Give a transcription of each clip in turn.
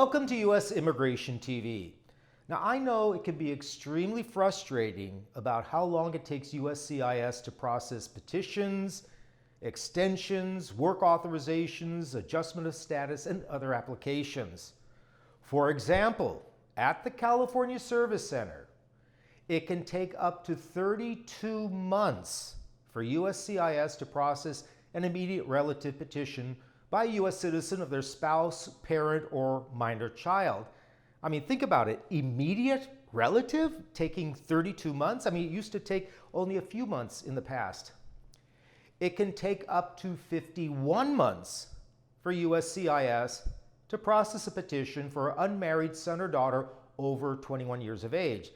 Welcome to U.S. Immigration TV. Now, I know it can be extremely frustrating about how long it takes USCIS to process petitions, extensions, work authorizations, adjustment of status, and other applications. For example, at the California Service Center, it can take up to 32 months for USCIS to process an immediate relative petition by a U.S. citizen of their spouse, parent, or minor child. I mean, think about it. Immediate relative taking 32 months? I mean, it used to take only a few months in the past. It can take up to 51 months for USCIS to process a petition for an unmarried son or daughter over 21 years of age.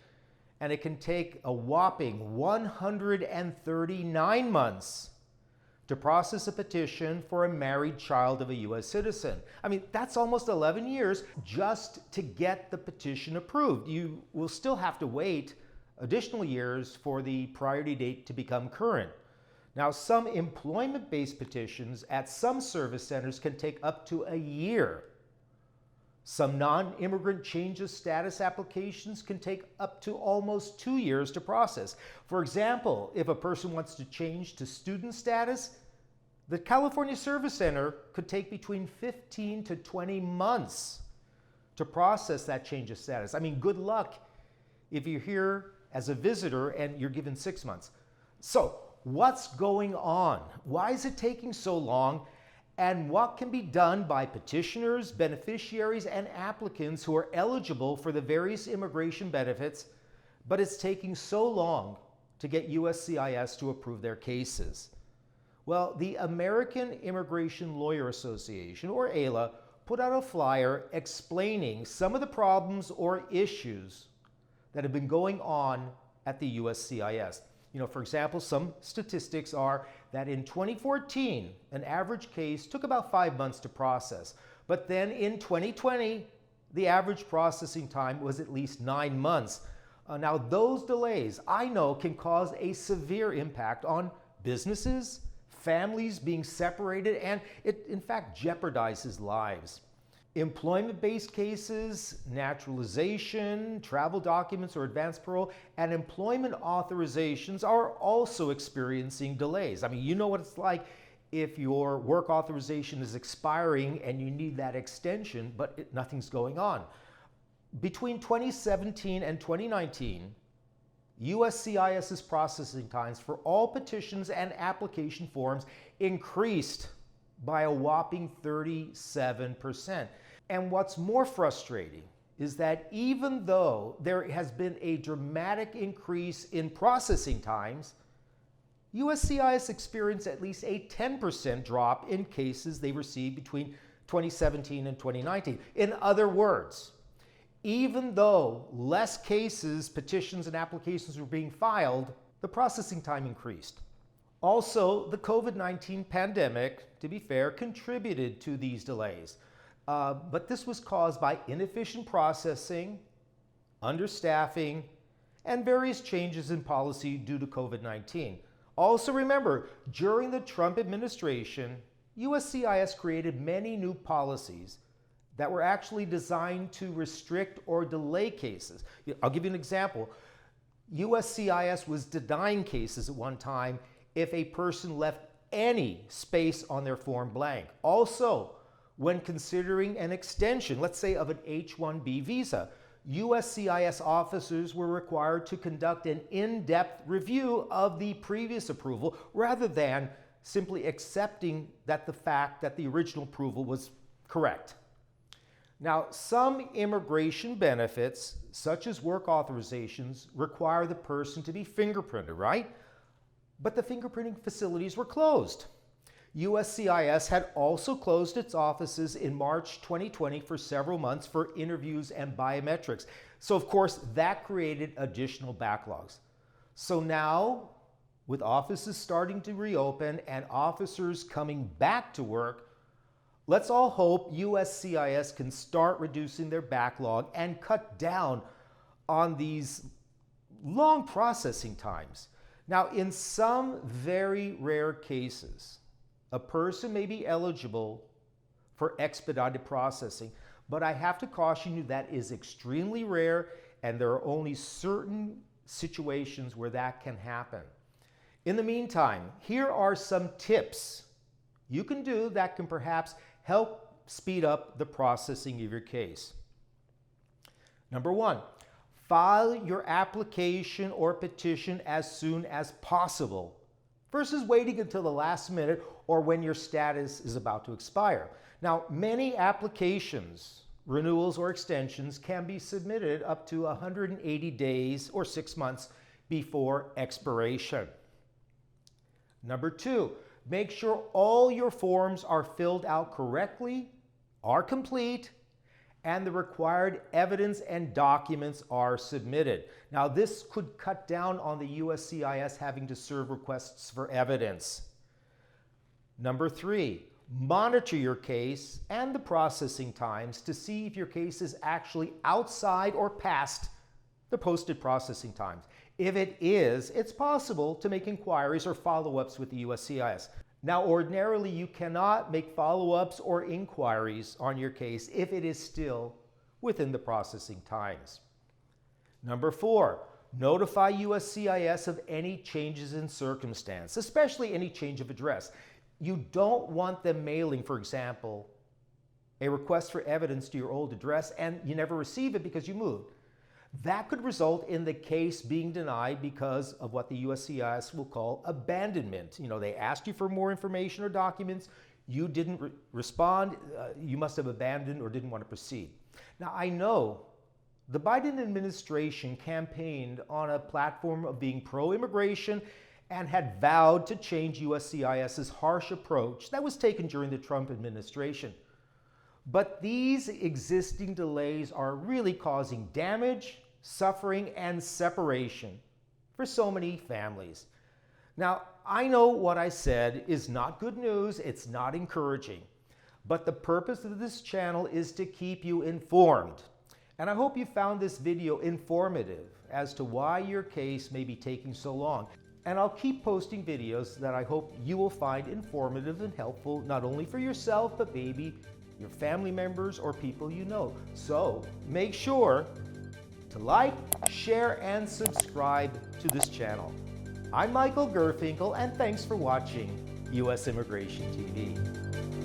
And it can take a whopping 139 months to process a petition for a married child of a U.S. citizen. I mean, that's almost 11 years just to get the petition approved. You will still have to wait additional years for the priority date to become current. Now, some employment-based petitions at some service centers can take up to a year. Some non-immigrant change of status applications can take up to almost 2 years to process. For example, if a person wants to change to student status, the California Service Center could take between 15 to 20 months to process that change of status. I mean, good luck if you're here as a visitor and you're given 6 months. So, what's going on? Why is it taking so long? And what can be done by petitioners, beneficiaries, and applicants who are eligible for the various immigration benefits, but it's taking so long to get USCIS to approve their cases? Well, the American Immigration Lawyer Association, or AILA, put out a flyer explaining some of the problems or issues that have been going on at the USCIS. You know, for example, some statistics are that in 2014, an average case took about 5 months to process. But then in 2020, the average processing time was at least 9 months. Now, those delays, I know, can cause a severe impact on businesses, families being separated, and it, in fact, jeopardizes lives. Employment-based cases, naturalization, travel documents or advanced parole, and employment authorizations are also experiencing delays. I mean, you know what it's like if your work authorization is expiring and you need that extension, but nothing's going on. Between 2017 and 2019, USCIS's processing times for all petitions and application forms increased by a whopping 37%. And what's more frustrating is that even though there has been a dramatic increase in processing times, USCIS experienced at least a 10% drop in cases they received between 2017 and 2019. In other words, even though less cases, petitions, and applications were being filed, the processing time increased. Also, the COVID-19 pandemic, to be fair, contributed to these delays. But this was caused by inefficient processing, understaffing, and various changes in policy due to COVID-19. Also remember, during the Trump administration, USCIS created many new policies that were actually designed to restrict or delay cases. I'll give you an example. USCIS was denying cases at one time if a person left any space on their form blank. Also, when considering an extension, let's say of an H-1B visa, USCIS officers were required to conduct an in-depth review of the previous approval rather than simply accepting that the fact that the original approval was correct. Now, some immigration benefits, such as work authorizations, require the person to be fingerprinted, right? But the fingerprinting facilities were closed. USCIS had also closed its offices in March 2020 for several months for interviews and biometrics. So, of course, that created additional backlogs. So now, with offices starting to reopen and officers coming back to work, let's all hope USCIS can start reducing their backlog and cut down on these long processing times. Now, in some very rare cases, a person may be eligible for expedited processing, But I have to caution you that is extremely rare, and there are only certain situations where that can happen. In the meantime, here are some tips you can do that can perhaps help speed up the processing of your case. Number one, file your application or petition as soon as possible versus waiting until the last minute or when your status is about to expire. Now, many applications, renewals or extensions can be submitted up to 180 days or 6 months before expiration. Number two, make sure all your forms are filled out correctly, are complete, and the required evidence and documents are submitted. Now, this could cut down on the USCIS having to serve requests for evidence. Number three, monitor your case and the processing times to see if your case is actually outside or past the posted processing times. If it is, it's possible to make inquiries or follow-ups with the USCIS. Now, ordinarily, you cannot make follow-ups or inquiries on your case if it is still within the processing times. Number four, notify USCIS of any changes in circumstance, especially any change of address. You don't want them mailing, for example, a request for evidence to your old address and you never receive it because you moved. That could result in the case being denied because of what the USCIS will call abandonment. You know, they asked you for more information or documents, you didn't respond, you must have abandoned or didn't want to proceed. Now, I know the Biden administration campaigned on a platform of being pro-immigration and had vowed to change USCIS's harsh approach that was taken during the Trump administration. But these existing delays are really causing damage, suffering, and separation for so many families. Now, I know what I said is not good news, it's not encouraging, but the purpose of this channel is to keep you informed. And I hope you found this video informative as to why your case may be taking so long. And I'll keep posting videos that I hope you will find informative and helpful, not only for yourself, but maybe your family members or people you know. So make sure to like, share, and subscribe to this channel. I'm Michael Gurfinkel, and thanks for watching U.S. Immigration TV.